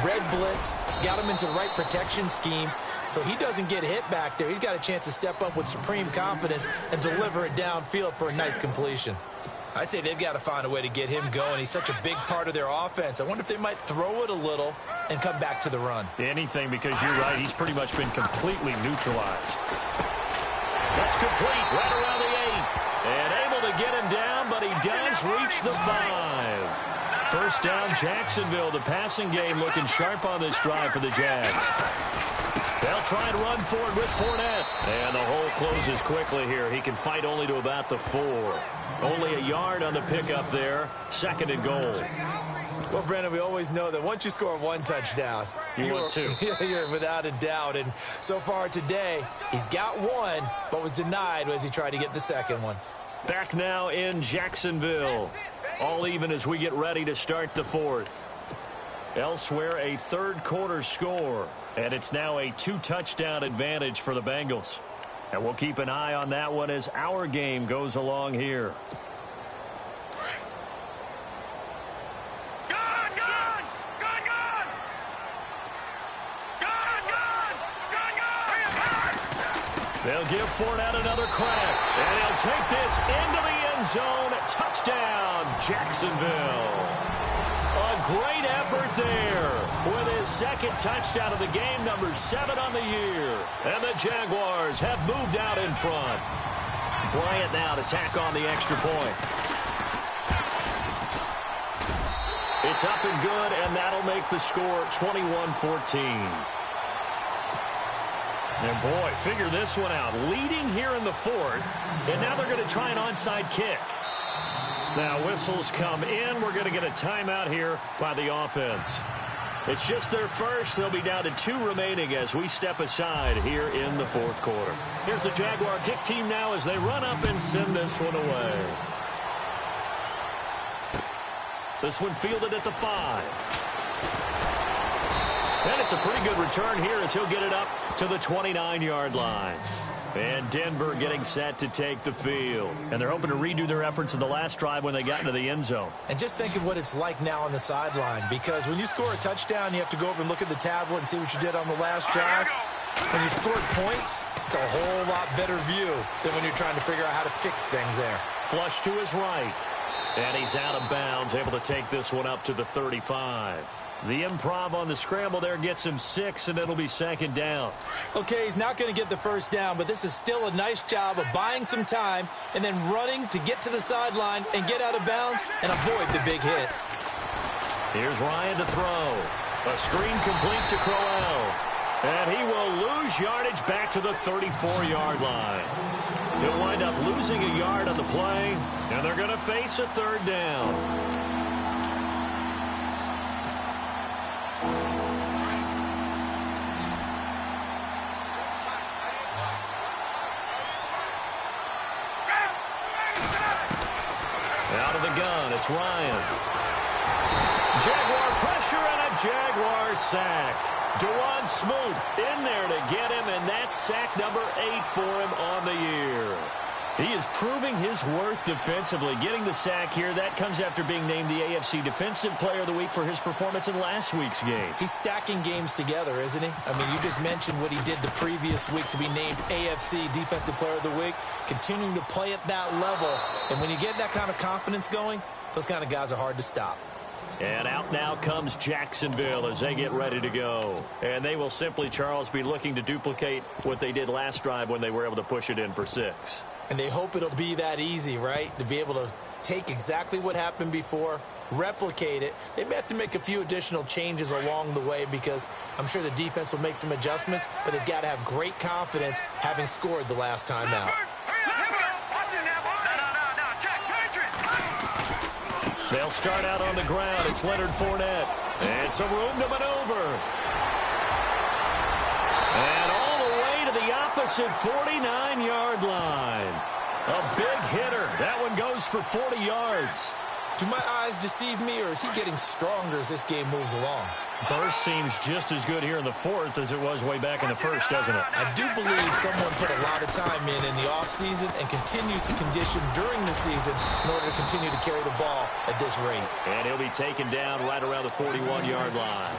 Red blitz, got him into the right protection scheme, so he doesn't get hit back there. He's got a chance to step up with supreme confidence and deliver it downfield for a nice completion. I'd say they've got to find a way to get him going. He's such a big part of their offense. I wonder if they might throw it a little and come back to the run. Anything, because you're right. He's pretty much been completely neutralized. That's complete right around the 8. And able to get him down, but he does reach the 5. First down, Jacksonville. The passing game looking sharp on this drive for the Jags. They'll try and run forward with Fournette. And the hole closes quickly here. He can fight only to about the 4. Only a yard on the pickup there. 2nd and goal. Well, Brandon, we always know that once you score 1 touchdown, you're 2. You're without a doubt. And so far today, he's got 1, but was denied as he tried to get the 2nd one. Back now in Jacksonville. All even as we get ready to start the 4th. Elsewhere, a 3rd quarter score. And it's now a 2-touchdown advantage for the Bengals. And we'll keep an eye on that one as our game goes along here. They'll give Fournette another crack. And he'll take this into the end zone. Touchdown, Jacksonville. A great effort there with his 2nd touchdown of the game, number 7 on the year. And the Jaguars have moved out in front. Bryant now to tack on the extra point. It's up and good, and that'll make the score 21-14. And boy, figure this one out. Leading here in the 4th, and now they're going to try an onside kick. Now whistles come in. We're going to get a timeout here by the offense. It's just their first. They'll be down to 2 remaining as we step aside here in the 4th quarter. Here's the Jaguar kick team now as they run up and send this one away. This one fielded at the 5. And it's a pretty good return here as he'll get it up to the 29-yard line. And Denver getting set to take the field. And they're hoping to redo their efforts in the last drive when they got into the end zone. And just think of what it's like now on the sideline, because when you score a touchdown, you have to go over and look at the tablet and see what you did on the last drive. When you scored points, it's a whole lot better view than when you're trying to figure out how to fix things there. Flush to his right. And he's out of bounds, able to take this one up to the 35. The improv on the scramble there gets him 6, and it'll be 2nd down. Okay, he's not going to get the first down, but this is still a nice job of buying some time and then running to get to the sideline and get out of bounds and avoid the big hit. Here's Ryan to throw. A screen complete to Crowell. And he will lose yardage back to the 34-yard line. He'll wind up losing a yard on the play, and they're going to face a third down. Out of the gun, it's Ryan. Jaguar pressure and a Jaguar sack. Dewan Smoot in there to get him, and that's sack number 8 for him on the year. He is proving his worth defensively. Getting the sack here, that comes after being named the AFC Defensive Player of the Week for his performance in last week's game. He's stacking games together, isn't he? I mean, you just mentioned what he did the previous week to be named AFC Defensive Player of the Week, continuing to play at that level. And when you get that kind of confidence going, those kind of guys are hard to stop. And out now comes Jacksonville as they get ready to go. And they will simply, Charles, be looking to duplicate what they did last drive when they were able to push it in for 6. And they hope it'll be that easy, right? To be able to take exactly what happened before, replicate it. They may have to make a few additional changes along the way because I'm sure the defense will make some adjustments, but they've got to have great confidence having scored the last time out. They'll start out on the ground. It's Leonard Fournette. And some room to maneuver. And all the way to the opposite 49-yard line. A big hitter. That one goes for 40 yards. Do my eyes deceive me, or is he getting stronger as this game moves along? Burst seems just as good here in the 4th as it was way back in the 1st, doesn't it? I do believe someone put a lot of time in the offseason and continues to condition during the season in order to continue to carry the ball at this rate. And he'll be taken down right around the 41-yard line.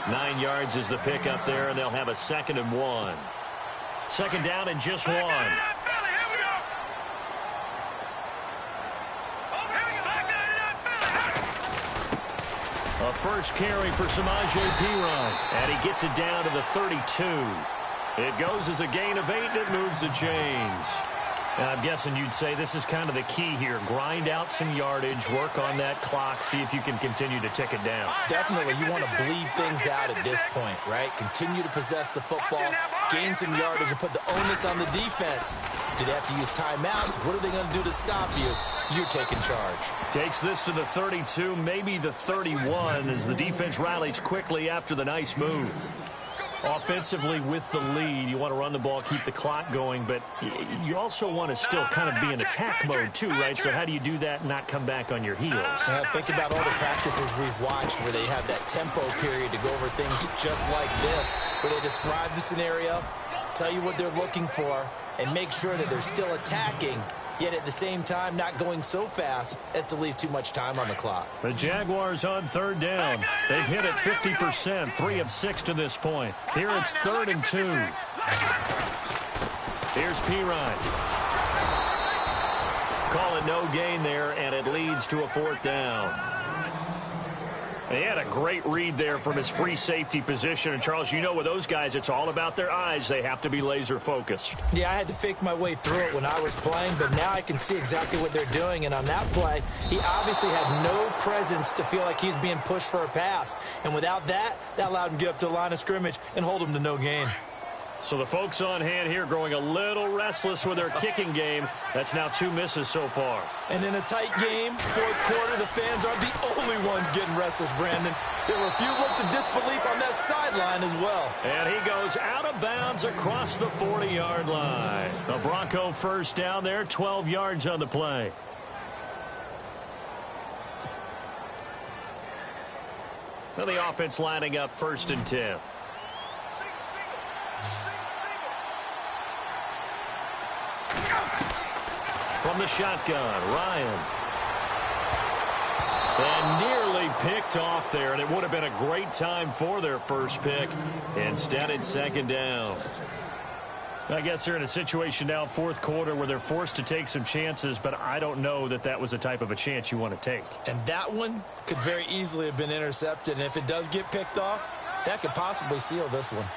9 yards is the pickup there, and they'll have a 2nd and 1. 2nd down and just 1. A first carry for Samaje Perine, and he gets it down to the 32. It goes as a gain of 8, and it moves the chains. And I'm guessing you'd say this is kind of the key here. Grind out some yardage, work on that clock, see if you can continue to tick it down. Definitely, you want to bleed things out at this point, right? Continue to possess the football, gain some yardage, and put the onus on the defense. Do they have to use timeouts? What are they going to do to stop you? You're taking charge. Takes this to the 32, maybe the 31, as the defense rallies quickly after the nice move. Offensively with the lead, you want to run the ball, keep the clock going, but you also want to still kind of be in attack mode too, right? So how do you do that and not come back on your heels? Yeah, think about all the practices we've watched where they have that tempo period to go over things just like this, where they describe the scenario, tell you what they're looking for, and make sure that they're still attacking, yet at the same time not going so fast as to leave too much time on the clock. The Jaguars on 3rd down. They've hit it 50%, 3 of 6 to this point. Here it's 3rd and 2. Here's Perine. Calling no gain there, and it leads to a 4th down. They had a great read there from his free safety position. And, Charles, you know with those guys, it's all about their eyes. They have to be laser focused. Yeah, I had to fake my way through it when I was playing, but now I can see exactly what they're doing. And on that play, he obviously had no presence to feel like he's being pushed for a pass. And without that, that allowed him to get up to the line of scrimmage and hold him to no gain. So the folks on hand here growing a little restless with their kicking game. That's now 2 misses so far. And in a tight game, 4th quarter, the fans aren't the only ones getting restless, Brandon. There were a few looks of disbelief on that sideline as well. And he goes out of bounds across the 40-yard line. The Bronco first down there, 12 yards on the play. Now the offense lining up 1st and 10. From the shotgun, Ryan. And nearly picked off there, and it would have been a great time for their first pick. Instead, it's 2nd down. I guess they're in a situation now, 4th quarter, where they're forced to take some chances, but I don't know that that was the type of a chance you want to take. And that one could very easily have been intercepted, and if it does get picked off, that could possibly seal this one.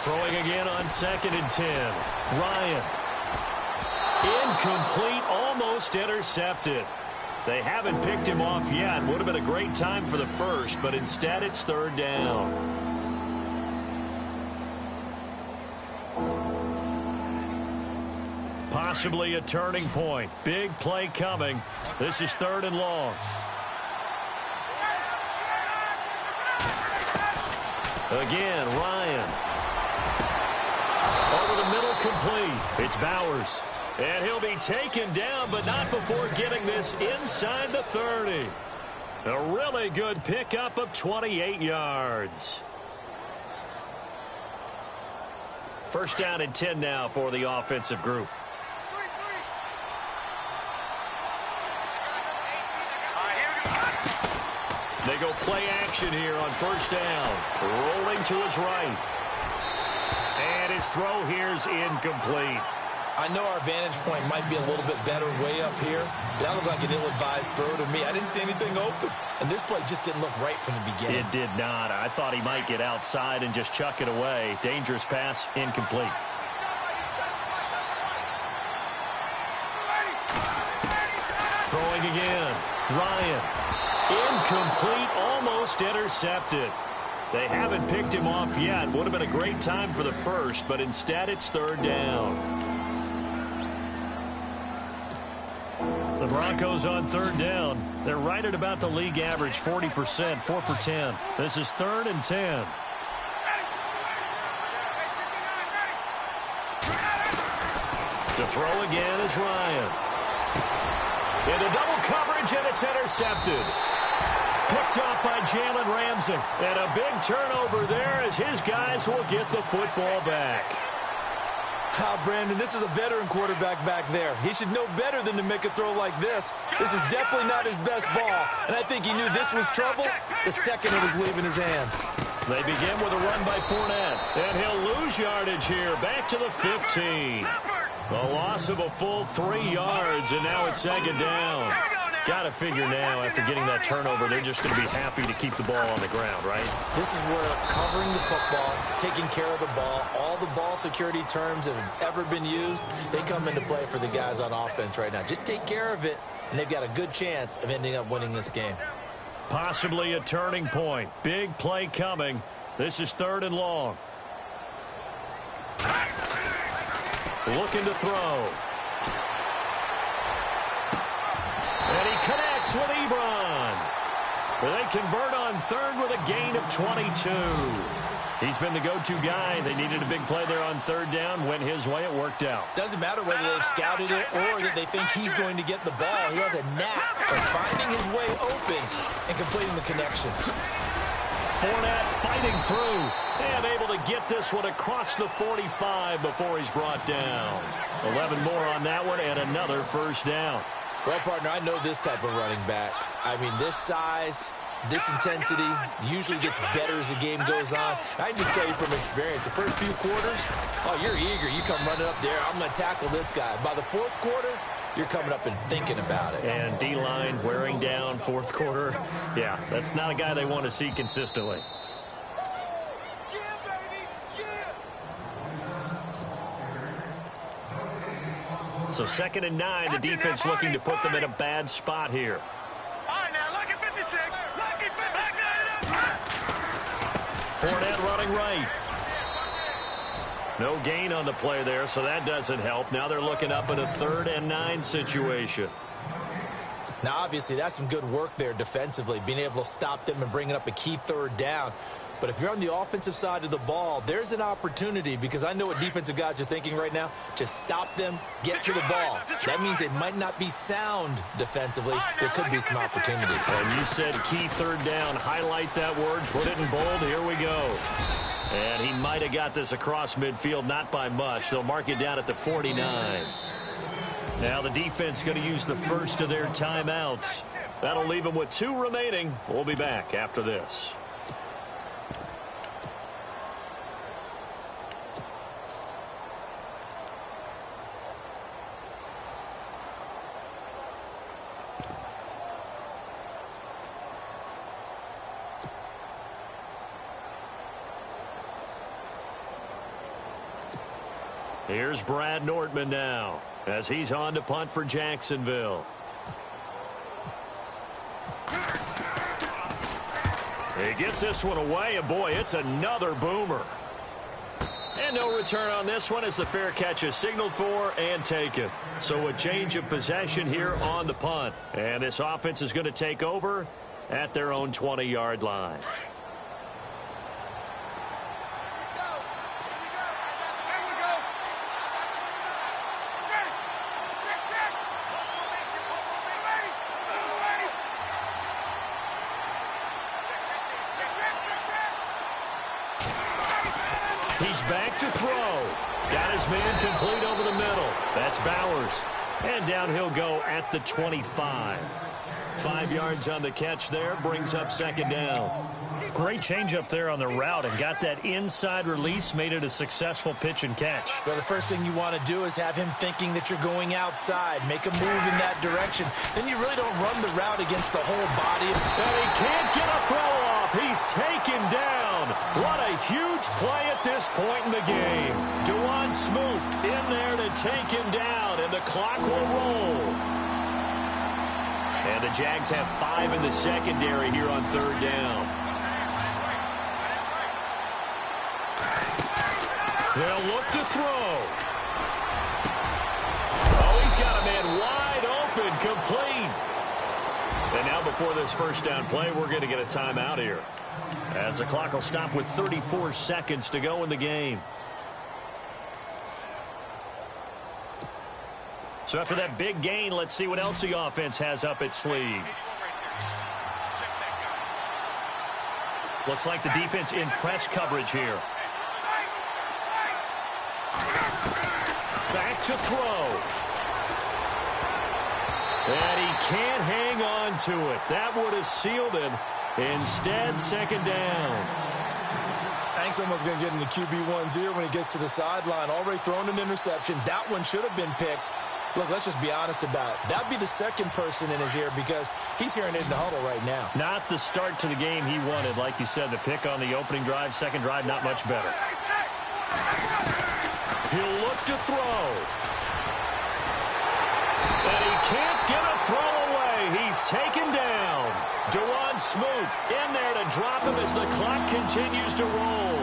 Throwing again on 2nd and 10. Ryan. Incomplete, almost intercepted. They haven't picked him off yet. Would have been a great time for the first, but instead it's third down. Possibly a turning point. Big play coming. This is third and long. Again, Ryan. Over the middle, complete. It's Bowers. And he'll be taken down, but not before getting this inside the 30. A really good pickup of 28 yards. First down and 10 now for the offensive group. They go play action here on first down. Rolling to his right. And his throw here's incomplete. I know our vantage point might be a little bit better way up here, but that looked like an ill-advised throw to me. I didn't see anything open, and this play just didn't look right from the beginning. It did not. I thought he might get outside and just chuck it away. Dangerous pass, incomplete. Throwing again. Ryan. Incomplete, almost intercepted. They haven't picked him off yet. Would have been a great time for the first, but instead it's third down. The Broncos on third down. They're right at about the league average, 40%, 4 for 10. This is third and 10. To throw again is Ryan. Into double coverage, and it's intercepted. Picked off by Jalen Ramsey. And a big turnover there as his guys will get the football back. Brandon, this is a veteran quarterback back there. He should know better than to make a throw like this. This is definitely not his best ball. And I think he knew this was trouble the second it was leaving his hand. They begin with a run by Fournette. And he'll lose yardage here. Back to the 15. The loss of a full 3 yards, and now it's second down. Got to figure now, after getting that turnover, they're just going to be happy to keep the ball on the ground, right? This is where covering the football, taking care of the ball, all the ball security terms that have ever been used, they come into play for the guys on offense right now. Just take care of it, and they've got a good chance of ending up winning this game. Possibly a turning point. Big play coming. This is third and long. Looking to throw. And he connects with Ebron. They convert on third with a gain of 22. He's been the go-to guy. They needed a big play there on third down. Went his way. It worked out. Doesn't matter whether they've scouted it or that they think he's going to get the ball. He has a knack for finding his way open and completing the connection. Fournette fighting through and able to get this one across the 45 before he's brought down. 11 more on that one and another first down. Well, partner, I know this type of running back. I mean, this size, this intensity usually gets better as the game goes on. I can just tell you from experience, the first few quarters, oh, you're eager. You come running up there. I'm going to tackle this guy. By the fourth quarter, you're coming up and thinking about it. And D-line wearing down fourth quarter. Yeah, that's not a guy they want to see consistently. So 2nd and 9, the defense looking to put them in a bad spot here. Fournette running right. No gain on the play there, so that doesn't help. Now they're looking up at a 3rd and 9 situation. Now, obviously, that's some good work there defensively, being able to stop them and bringing up a key 3rd down. But if you're on the offensive side of the ball, there's an opportunity, because I know what defensive guys are thinking right now. Just stop them, get to the ball. That means they might not be sound defensively. There could be some opportunities. And you said key 3rd down. Highlight that word. Put it in bold. Here we go. And he might have got this across midfield, not by much. They'll mark it down at the 49. Now the defense going to use the first of their timeouts. That'll leave them with 2 remaining. We'll be back after this. Here's Brad Nortman now as he's on to punt for Jacksonville. He gets this one away, and boy, it's another boomer. And no return on this one as the fair catch is signaled for and taken. So a change of possession here on the punt. And this offense is going to take over at their own 20-yard line. He's back to throw. Got his man complete over the middle. That's Bowers. And down he'll go at the 25. 5 yards on the catch there. Brings up second down. Great change up there on the route and got that inside release. Made it a successful pitch and catch. Well, the first thing you want to do is have him thinking that you're going outside. Make a move in that direction. Then you really don't run the route against the whole body. And he can't get a throw off. He's taken down. What a huge play at this point in the game. Dewan Smoot in there to take him down, and the clock will roll. And the Jags have 5 in the secondary here on third down. They'll look to throw. Oh, he's got a man wide open, complete. And now before this first down play, we're going to get a timeout here, as the clock will stop with 34 seconds to go in the game. So after that big gain, let's see what else the offense has up its sleeve. Looks like the defense in press coverage here. Back to throw. And he can't hang on to it. That would have sealed him. Instead, second down. Hank's almost going to get into QB1's ear when he gets to the sideline. Already thrown an interception. That one should have been picked. Look, let's just be honest about it. That'd be the second person in his ear because he's hearing it in the huddle right now. Not the start to the game he wanted. Like you said, the pick on the opening drive, second drive, not much better. He'll look to throw. And he can't get a throw away. He's taken down. Dewan Smoot in there to drop him as the clock continues to roll.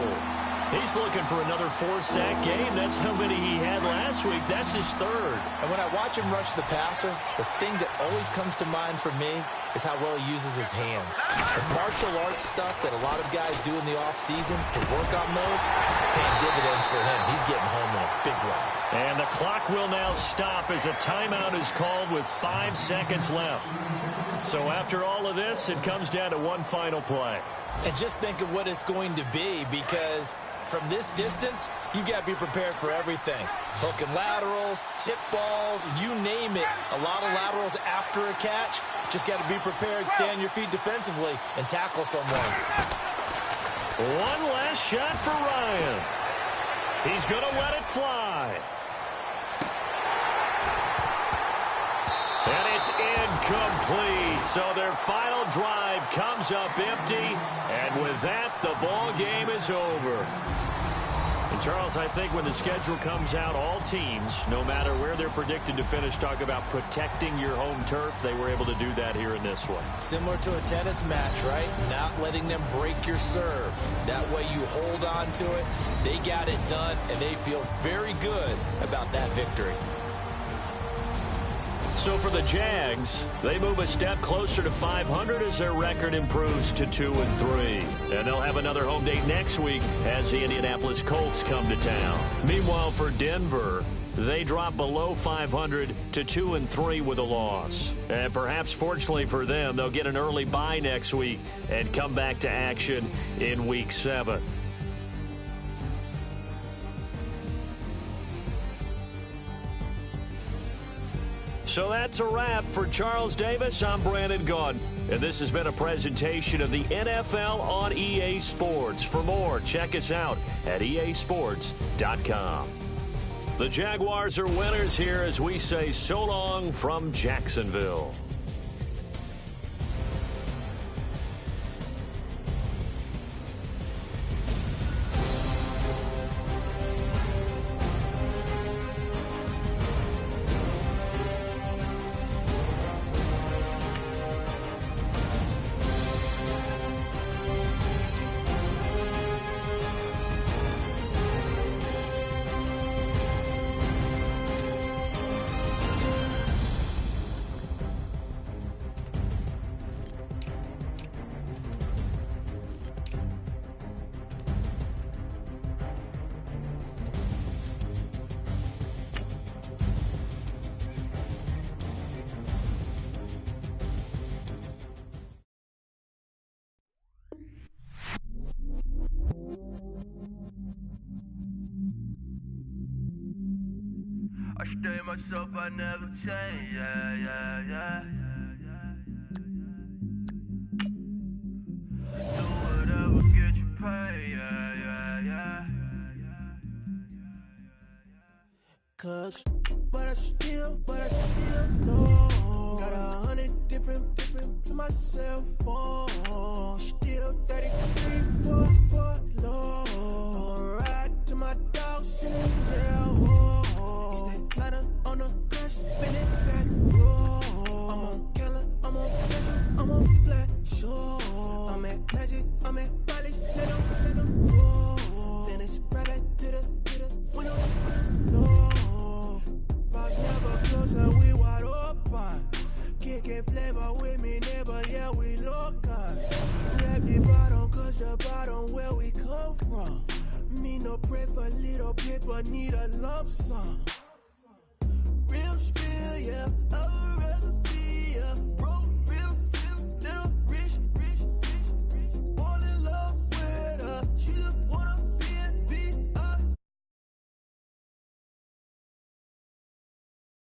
He's looking for another 4-sack game. That's how many he had last week. That's his third. And when I watch him rush the passer, the thing that always comes to mind for me is how well he uses his hands. The martial arts stuff that a lot of guys do in the offseason to work on those, paying dividends for him. He's getting home in a big way. And the clock will now stop as a timeout is called with 5 seconds left. So after all of this, it comes down to one final play. And just think of what it's going to be, because from this distance, you've got to be prepared for everything. Hook and laterals, tip balls, you name it. A lot of laterals after a catch. Just got to be prepared, stay on your feet defensively, and tackle someone. One last shot for Ryan. He's going to let it fly. And it's incomplete. So their final drive comes up empty. And with that, the ball game is over. And Charles, I think when the schedule comes out, all teams, no matter where they're predicted to finish, talk about protecting your home turf. They were able to do that here in this one. Similar to a tennis match, right? Not letting them break your serve. That way you hold on to it. They got it done, and they feel very good about that victory. So for the Jags, they move a step closer to 500 as their record improves to 2-3. And they'll have another home date next week as the Indianapolis Colts come to town. Meanwhile, for Denver, they drop below 500 to 2-3 with a loss. And perhaps fortunately for them, they'll get an early bye next week and come back to action in Week 7. So that's a wrap. For Charles Davis, I'm Brandon Gaudin. And this has been a presentation of the NFL on EA Sports. For more, check us out at easports.com. The Jaguars are winners here as we say so long from Jacksonville. been myself, I never change. Yeah. Do whatever get you paid. Yeah. Cause, but I still know. Got 100 different in my cell phone. Still 33 for low. Ride to my dog sitting in jail. Stay glider on the grass, spin it back, roll. I'm on Keller, I'm on Pleasure, I'm on Flat Shore. I'm at Magic, I'm at Bally's, let them go. Then it's right back to the window, no. Box never close and we wide open. Kicking flavor with me, neighbor, yeah, we local. Rap the bottom, cause the bottom where we come from. Me no pray for little paper, need a lump sum.